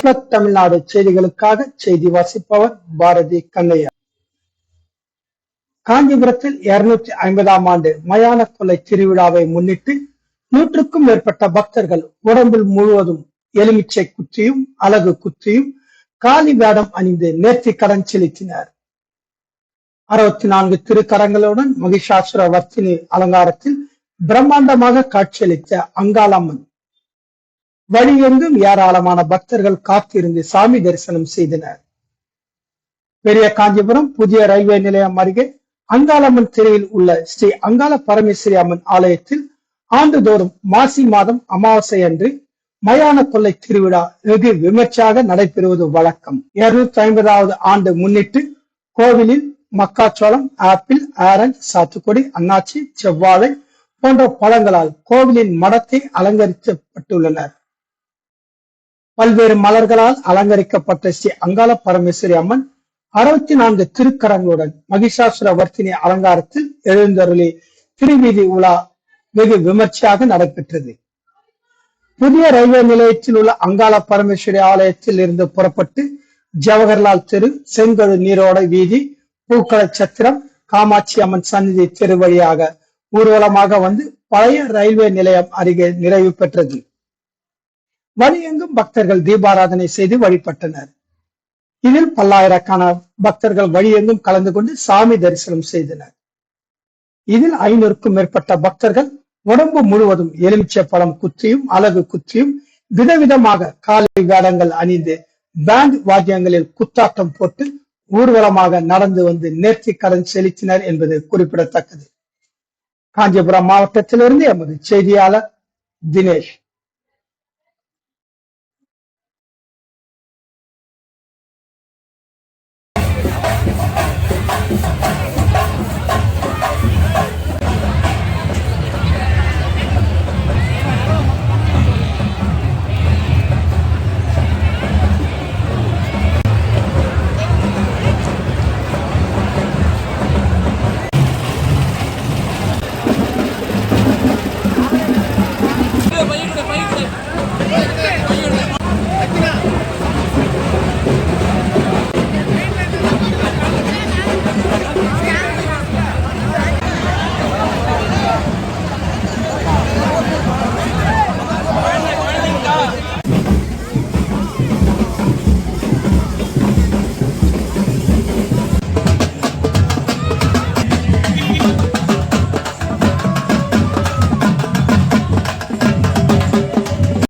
Network Tamil Nadu செய்திகளுக்காக செய்தி வாசிப்பவர் பாரதி கண்ணையா. காஞ்சிபுரத்தில் 250ஆம் ஆண்டு மயான கொள்ளை திருவிழாவை முன்னிட்டு 100க்கும் மேற்பட்ட பக்தர்கள் உடம்பில் முழுவதும் எலுமிச்சை குற்றியும் அலகு குற்றியும் காளி வேடம் அணிந்து நேர்த்திக் கடன் செலுத்தினர். 64 திருக்கரங்களுடன் மகிஷாசுர வர்த்தினி அலங்காரத்தில் பிரம்மாண்டமாக காட்சியளித்த அங்காளம்மன் வழியெங்கும் ஏராளமான பக்தர்கள் காத்திருந்து சாமி தரிசனம் செய்தனர். பெரிய காஞ்சிபுரம் புதிய ரயில்வே நிலையம் அருகே அங்காளம்மன் தெருவில் உள்ள ஸ்ரீ அங்காள பரமேஸ்வரி அம்மன் ஆலயத்தில் ஆண்டுதோறும் மாசி மாதம் அமாவாசை அன்று மயான கொள்ளை திருவிழா வெகு விமர்சையாக நடைபெறுவது வழக்கம். 250வது ஆண்டு முன்னிட்டு கோவிலில் மக்காச்சோளம், ஆப்பிள், ஆரஞ்சு, சாத்துக்குடி, அன்னாச்சி, செவ்வாழை போன்ற பழங்களால் கோவிலின் மடத்தை அலங்கரிக்கப்பட்டுள்ளனர். பல்வேறு மலர்களால் அலங்கரிக்கப்பட்ட ஸ்ரீ அங்காள பரமேஸ்வரி அம்மன் 64 திருக்கரங்களுடன் மகிஷாசுர வர்த்தினி அலங்காரத்தில் எழுந்தருளி திருவீதி உலா வெகு விமர்சையாக நடைபெற்றது. புதிய ரயில்வே நிலையத்தில் உள்ள அங்காள பரமேஸ்வரி ஆலயத்தில் இருந்து புறப்பட்டு ஜவஹர்லால் தெரு, செங்கழு நீரோட வீதி, பூக்கள சத்திரம், காமாட்சி அம்மன் சந்நிதி தெரு வழியாக ஊர்வலமாக வந்து பழைய ரயில்வே நிலையம் அருகே நிறைவு பெற்றது. வழியெங்கும் பக்தர்கள் தீபாராதனை செய்து வழிபட்டனர். இதில் பல்லாயிரக்கான பக்தர்கள் வழியெங்கும் கலந்து கொண்டு சாமி தரிசனம் செய்தனர். இதில் 500க்கும் மேற்பட்ட பக்தர்கள் உடம்பு முழுவதும் எலுமிச்சை பழம் குத்தியும் அலகு குத்தியும் விதவிதமாக காளி வேடங்கள் அணிந்து பேண்ட் வாத்தியங்களில் குத்தாட்டம் போட்டு ஊர்வலமாக நடந்து வந்து நேர்த்தி கடன் செலுத்தினர் என்பது குறிப்பிடத்தக்கது. காஞ்சிபுரம் மாவட்டத்திலிருந்து எமது செய்தியாளர் தினேஷ்.